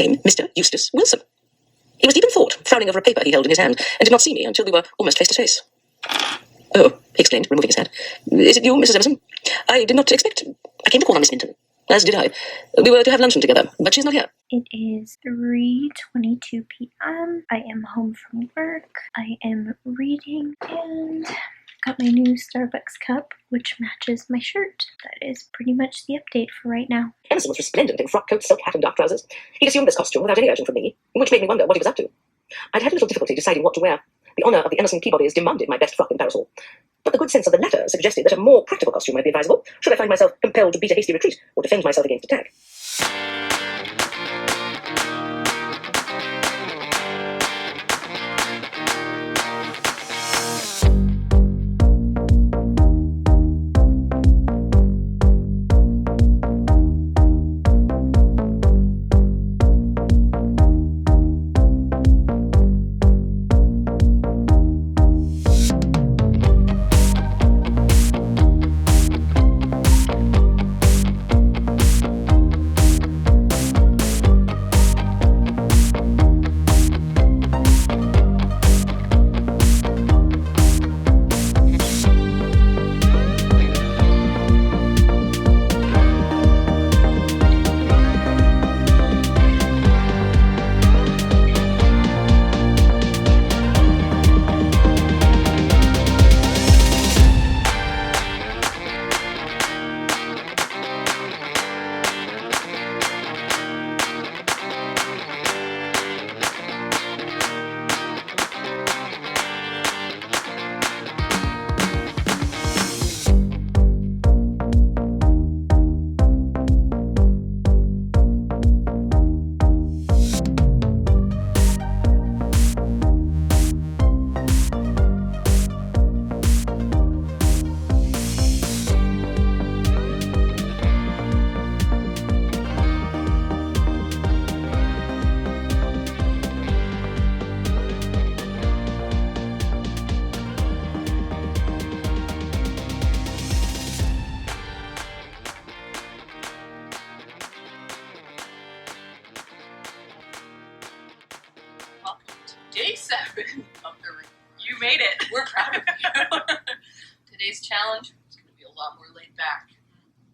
came Mr. Eustace Wilson. He was deep in thought, frowning over a paper he held in his hand, and did not see me until we were almost face to face. "Oh," he exclaimed, removing his hat. "Is it you, Mrs. Emerson? I did not expect... I came to call on Miss Minton, as did I. We were to have luncheon together, but she's not here." It is 3:22 p.m. I am home from work. I am reading and got my new Starbucks cup, which matches my shirt. That is pretty much the update for right now. Emerson was resplendent in frock coat, silk hat, and dark trousers. He'd assumed this costume without any urging from me, which made me wonder what he was up to. I'd had a little difficulty deciding what to wear. The honour of the Emerson Peabodys demanded my best frock and parasol, but the good sense of the latter suggested that a more practical costume might be advisable, should I find myself compelled to beat a hasty retreat or defend myself against attack. Day 7 of the review. You made it. We're proud of you. Today's challenge is going to be a lot more laid back,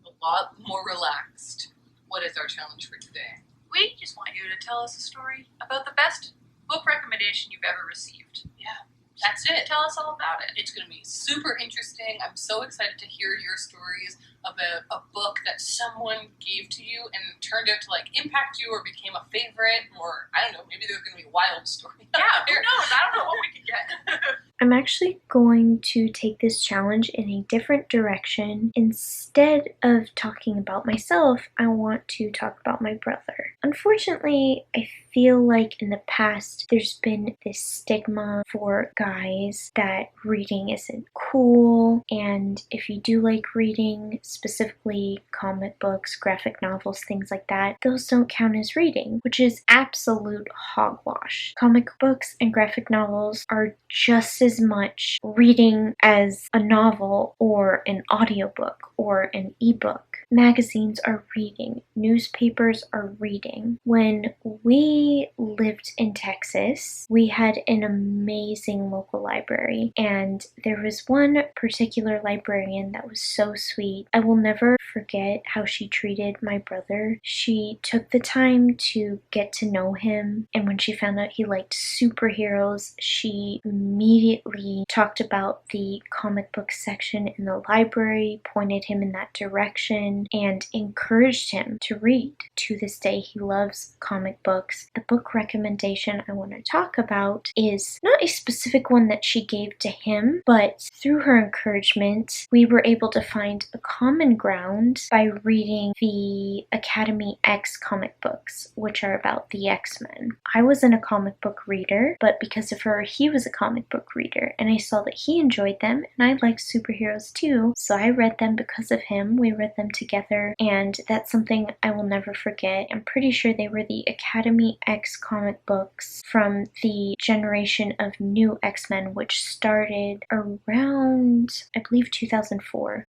a lot more relaxed. What is our challenge for today? We just want you to tell us a story about the best book recommendation you've ever received. Yeah, that's it. Tell us all about it. It's going to be super interesting. I'm so excited to hear your stories about a book that someone gave to you and turned out to impact you or became a favorite, or I don't know, maybe there's going to be a wild story. Yeah, who knows? I don't know what we could get. I'm actually going to take this challenge in a different direction. Instead of talking about myself, I want to talk about my brother. Unfortunately, I feel like in the past there's been this stigma for guys that reading isn't cool, and if you do like reading, specifically comic books, graphic novels, things like that, those don't count as reading, which is absolute hogwash. Comic books and graphic novels are just as much reading as a novel or an audiobook or an ebook. Magazines are reading. Newspapers are reading. When we lived in Texas, we had an amazing local library, and there was one particular librarian that was so sweet. I will never forget how she treated my brother. She took the time to get to know him, and when she found out he liked superheroes, she immediately talked about the comic book section in the library, pointed him in that direction, and encouraged him to read. To this day, he loves comic books. The book recommendation I want to talk about is not a specific one that she gave to him, but through her encouragement, we were able to find a common ground by reading the Academy X comic books, which are about the X-Men. I wasn't a comic book reader, but because of her, he was a comic book reader, and I saw that he enjoyed them, and I liked superheroes too, so I read them because of him. We read them together, and that's something I will never forget. I'm pretty sure they were the Academy X comic books from the generation of new X-Men, which started around, I believe, 2004.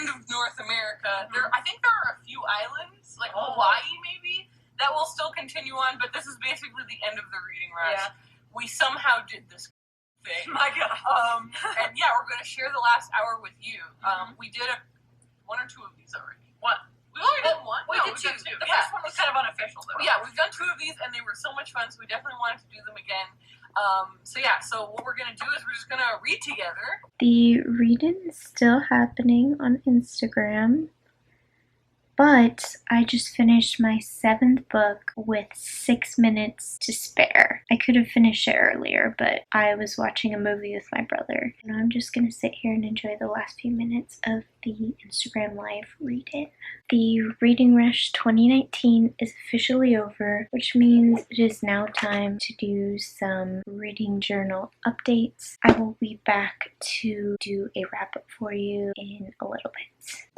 end of North America. I think there are a few islands, like Hawaii maybe, that will still continue on, but this is basically the end of the reading rush. Yeah. We somehow did this thing. My God. And yeah, we're going to share the last hour with you. We did one or two of these already. One. We only did one? We did two. The first one was kind of unofficial, though. Yeah, we've done two of these, and they were so much fun, so we definitely wanted to do them again. So what we're going to do is we're just going to read together. The reading is still happening on Instagram. But I just finished my 7th book with 6 minutes to spare. I could have finished it earlier, but I was watching a movie with my brother. And I'm just going to sit here and enjoy the last few minutes of the Instagram Live read-in. The Reading Rush 2019 is officially over, which means it is now time to do some reading journal updates. I will be back to do a wrap-up for you in a little bit.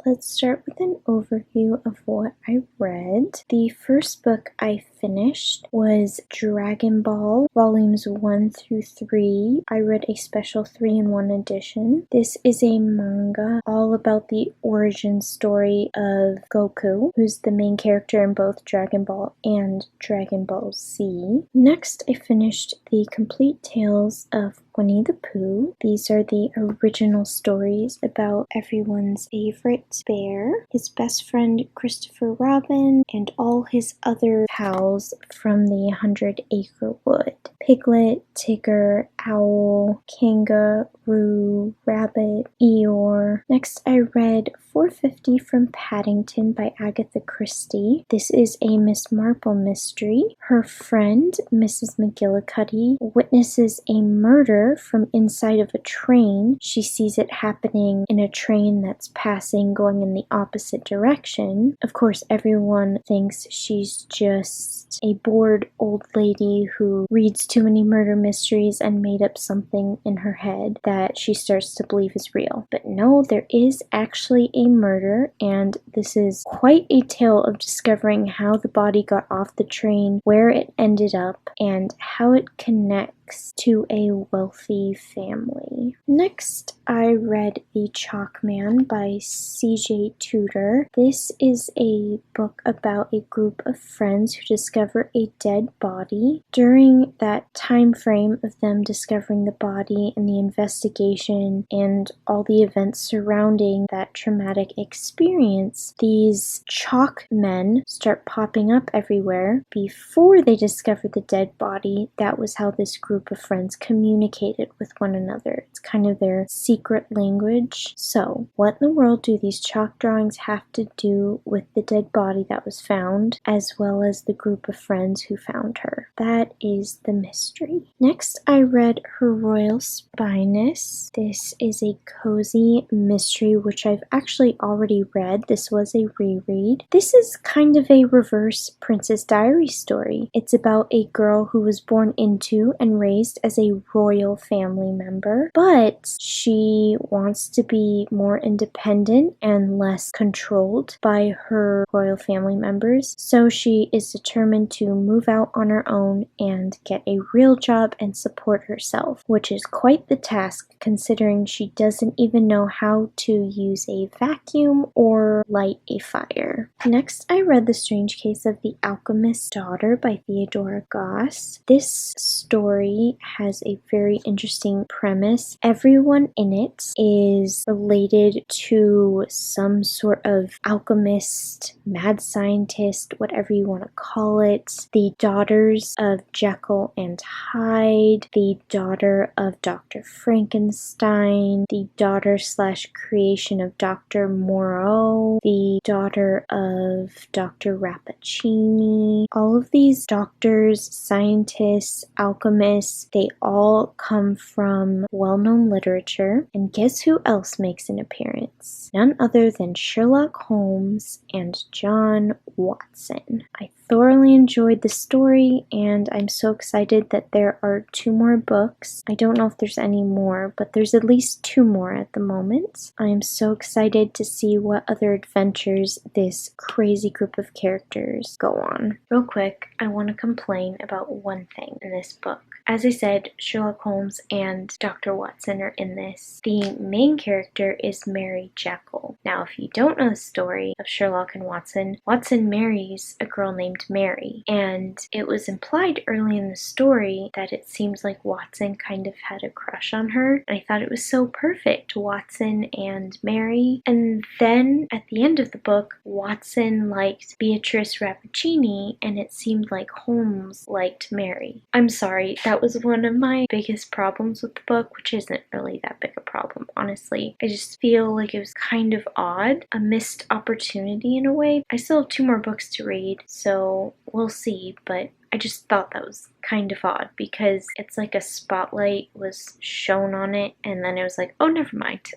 Let's start with an overview of what I read. The first book I finished was Dragon Ball, volumes 1 through 3. I read a special 3-in-1 edition. This is a manga all about the origin story of Goku, who's the main character in both Dragon Ball and Dragon Ball Z. Next, I finished The Complete Tales of Winnie the Pooh. These are the original stories about everyone's favorite bear, his best friend Christopher Robin, and all his other pals from the 100 Acre Wood. Piglet, Tigger, Owl, Kangaroo, Rabbit, Eeyore. Next I read 450 from Paddington by Agatha Christie. This is a Miss Marple mystery. Her friend, Mrs. McGillicuddy, witnesses a murder from inside of a train. She sees it happening in a train that's passing, going in the opposite direction. Of course, everyone thinks she's just a bored old lady who reads too many murder mysteries and made up something in her head that she starts to believe is real. But no, there is actually a murder, and this is quite a tale of discovering how the body got off the train, where it ended up, and how it connects to a wealthy family. Next, I read The Chalk Man by C.J. Tudor. This is a book about a group of friends who discover a dead body. During that time frame of them discovering the body and the investigation and all the events surrounding that traumatic experience, these chalk men start popping up everywhere. Before they discover the dead body, that was how this group of friends communicated with one another. It's kind of their secret language. So, what in the world do these chalk drawings have to do with the dead body that was found, as well as the group of friends who found her? That is the mystery. Next, I read Her Royal Spyness. This is a cozy mystery which I've actually already read. This was a reread. This is kind of a reverse Princess Diary story. It's about a girl who was born into and raised as a royal family member, but she wants to be more independent and less controlled by her royal family members, so she is determined to move out on her own and get a real job and support herself, which is quite the task considering she doesn't even know how to use a vacuum or light a fire. Next, I read The Strange Case of the Alchemist's Daughter by Theodora Goss. This story has a very interesting premise. Everyone in it is related to some sort of alchemist, mad scientist, whatever you want to call it. The daughters of Jekyll and Hyde, the daughter of Dr. Frankenstein, the daughter / creation of Dr. Moreau, the daughter of Dr. Rappaccini. All of these doctors, scientists, alchemists, they all come from well-known literature. And guess who else makes an appearance? None other than Sherlock Holmes and John Watson. I thoroughly enjoyed the story, and I'm so excited that there are 2 more books. I don't know if there's any more, but there's at least 2 more at the moment. I am so excited to see what other adventures this crazy group of characters go on. Real quick, I want to complain about one thing in this book. As I said, Sherlock Holmes and Dr. Watson are in this. The main character is Mary Jekyll. Now, if you don't know the story of Sherlock and Watson, Watson marries a girl named Mary, and it was implied early in the story that it seems like Watson kind of had a crush on her, and I thought it was so perfect, Watson and Mary. And then at the end of the book, Watson liked Beatrice Rappaccini, and it seemed like Holmes liked Mary. I'm sorry, that was one of my biggest problems with the book, which isn't really that big a problem, honestly. I just feel like it was kind of odd, a missed opportunity in a way. I still have 2 more books to read, so we'll see, but I just thought that was kind of odd because it's like a spotlight was shown on it and then it was like, oh, never mind.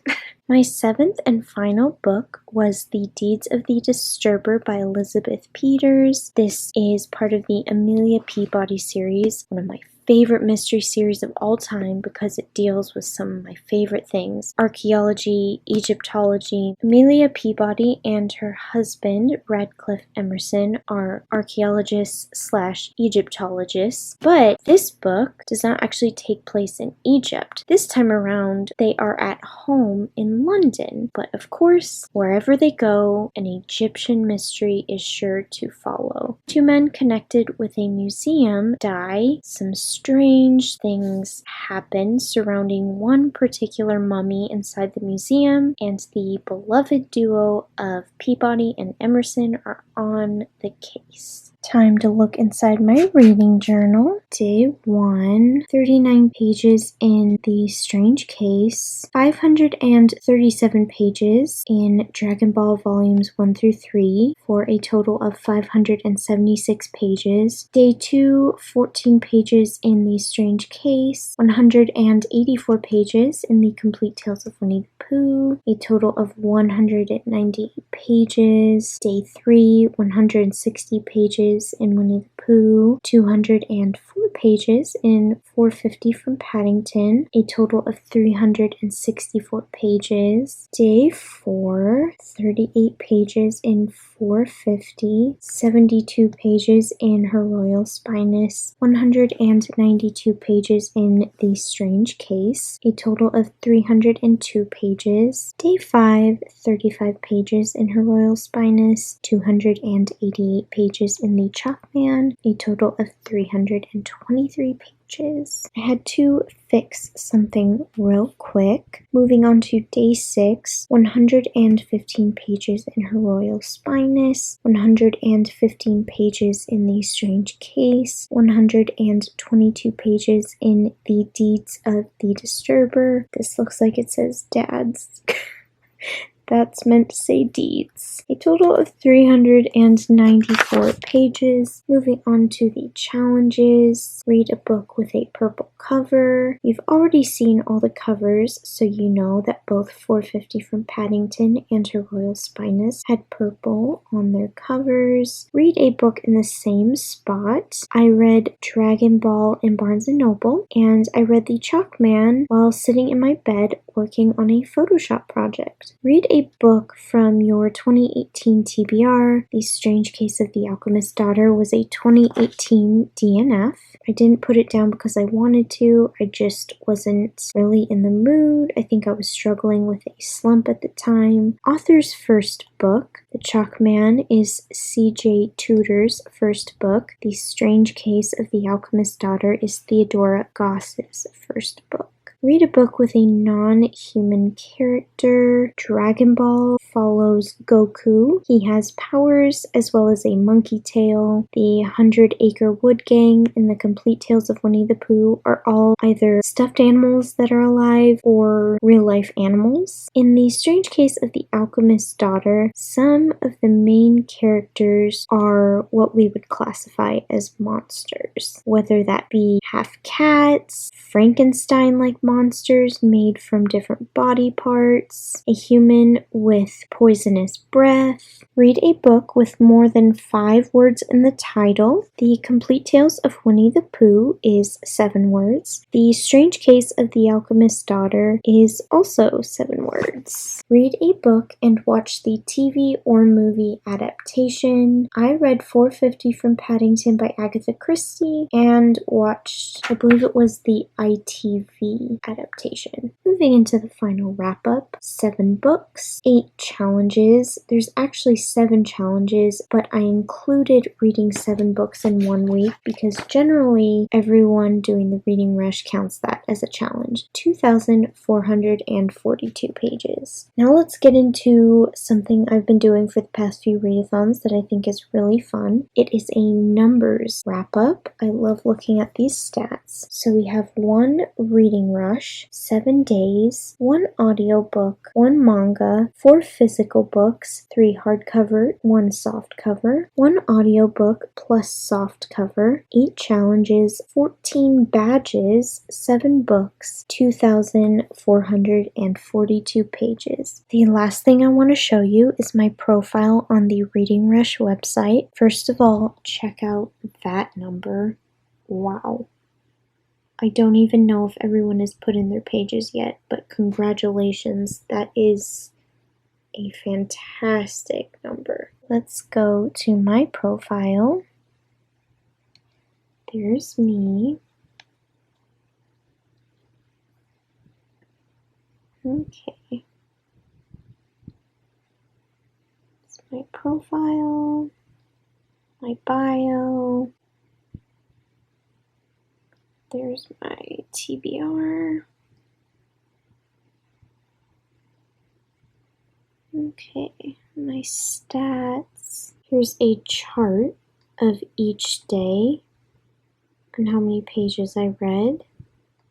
My 7th and final book was The Deeds of the Disturber by Elizabeth Peters. This is part of the Amelia Peabody series, one of my favorite mystery series of all time because it deals with some of my favorite things: archaeology, Egyptology. Amelia Peabody and her husband, Radcliffe Emerson, are archaeologists/Egyptologists, but this book does not actually take place in Egypt. This time around, they are at home in London, but of course, wherever they go, an Egyptian mystery is sure to follow. 2 men connected with a museum die. Some strange things happen surrounding one particular mummy inside the museum, and the beloved duo of Peabody and Emerson are on the case. Time to look inside my reading journal. Day 1, 39 pages in The Strange Case, 537 pages in Dragon Ball Volumes 1 through 3, for a total of 576 pages. Day 2, 14 pages in The Strange Case, 184 pages in The Complete Tales of Winnie the Pooh, a total of 198 pages. Day 3, 160 pages in Winnie the Pooh, 204 pages in 450 from Paddington, a total of 364 pages. Day 4, 38 pages in 450, 72 pages in Her Royal Spyness, 192 pages in The Strange Case, a total of 302 pages. Day 5, 35 pages in Her Royal Spyness, 288 pages in The Chalkman, a total of 323 pages. I had to fix something real quick. Moving on to day 6, 115 pages in Her Royal Spyness, 115 pages in The Strange Case, 122 pages in The Deeds of the Disturber. This looks like it says dads. That's meant to say deeds. A total of 394 pages. Moving on to the challenges. Read a book with a purple cover. You've already seen all the covers, so you know that both 450 from Paddington and Her Royal Spyness had purple on their covers. Read a book in the same spot. I read Dragon Ball in Barnes & Noble, and I read The Chalkman while sitting in my bed working on a Photoshop project. Read a book from your 2018 TBR. The Strange Case of the Alchemist's Daughter was a 2018 DNF. I didn't put it down because I wanted to. I just wasn't really in the mood. I think I was struggling with a slump at the time. Author's first book, The Chalkman, is C.J. Tudor's first book. The Strange Case of the Alchemist's Daughter is Theodora Goss's first book. Read a book with a non-human character. Dragon Ball follows Goku. He has powers as well as a monkey tail. The 100 Acre Wood Gang and the Complete Tales of Winnie the Pooh are all either stuffed animals that are alive or real-life animals. In The Strange Case of the Alchemist's Daughter, some of the main characters are what we would classify as monsters, whether that be half cats, Frankenstein-like monsters made from different body parts, a human with poisonous breath. Read a book with more than 5 words in the title. The Complete Tales of Winnie the Pooh is 7 words. The Strange Case of the Alchemist's Daughter is also 7 words. Read a book and watch the TV or movie adaptation. I read 450 from Paddington by Agatha Christie and watched, I believe it was the ITV adaptation. Moving into the final wrap-up, 7 books, 8 challenges. There's actually 7 challenges, but I included reading 7 books in 1 week because generally everyone doing the reading rush counts that as a challenge. 2,442 pages. Now let's get into something I've been doing for the past few readathons that I think is really fun. It is a numbers wrap up. I love looking at these stats. So we have 1 reading rush, 7 days, 1 audiobook, 1 manga, 4 physical books, 3 hardcover, 1 softcover, 1 audiobook plus softcover, 8 challenges, 14 badges, 7 books, 2,442 pages. The last thing I want to show you is my profile on the Reading Rush website. First of all, check out that number. Wow. I don't even know if everyone has put in their pages yet, but congratulations, that is a fantastic number. Let's go to my profile. There's me. Okay. It's my profile, my bio. There's my TBR. Okay, my stats. Here's a chart of each day and how many pages I read.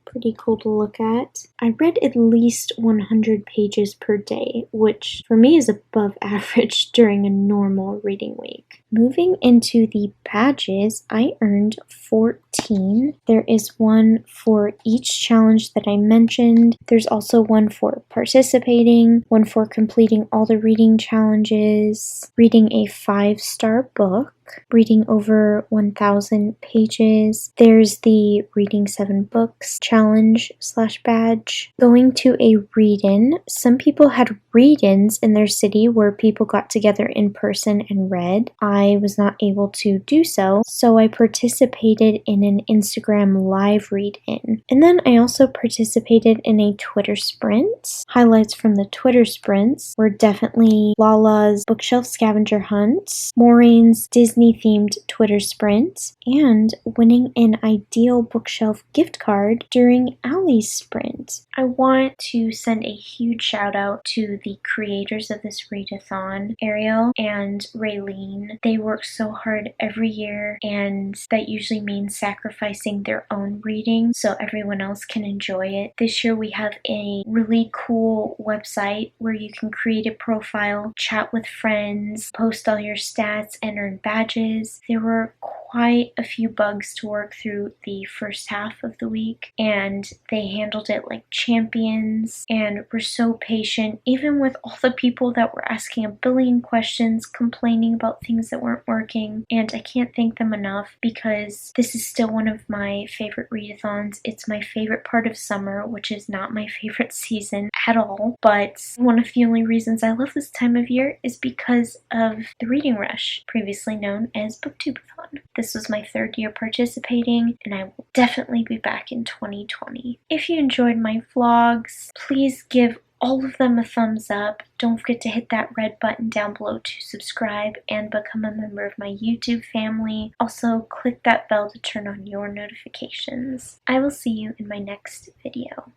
Pretty cool to look at. I read at least 100 pages per day, which for me is above average during a normal reading week. Moving into the badges, I earned 14. There is one for each challenge that I mentioned. There's also one for participating, one for completing all the reading challenges, reading a 5-star book, reading over 1,000 pages. There's the reading 7 books challenge / badge. Going to a read-in. Some people had read-ins in their city where people got together in person and read. I was not able to do so I participated in an Instagram live read-in. And then I also participated in a Twitter sprint. Highlights from the Twitter sprints were definitely Lala's bookshelf scavenger hunt, Maureen's Disney-themed Twitter sprint, and winning an ideal bookshelf gift card during Allie's sprint. I want to send a huge shout out to the creators of this readathon, Ariel and Raylene. They work so hard every year, and that usually means sacrificing their own reading so everyone else can enjoy it. This year we have a really cool website where you can create a profile, chat with friends, post all your stats, and earn badges. There were quite a few bugs to work through the first half of the week, and they handled it like champions and were so patient, even with all the people that were asking a billion questions, complaining about things that weren't working. And I can't thank them enough because this is still one of my favorite readathons. It's my favorite part of summer, which is not my favorite season at all, but one of the only reasons I love this time of year is because of the Reading Rush, previously known as Booktubeathon. This was my 3rd year participating, and I will definitely be back in 2020. If you enjoyed my vlogs, please give all of them a thumbs up. Don't forget to hit that red button down below to subscribe and become a member of my YouTube family. Also, click that bell to turn on your notifications. I will see you in my next video.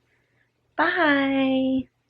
Bye!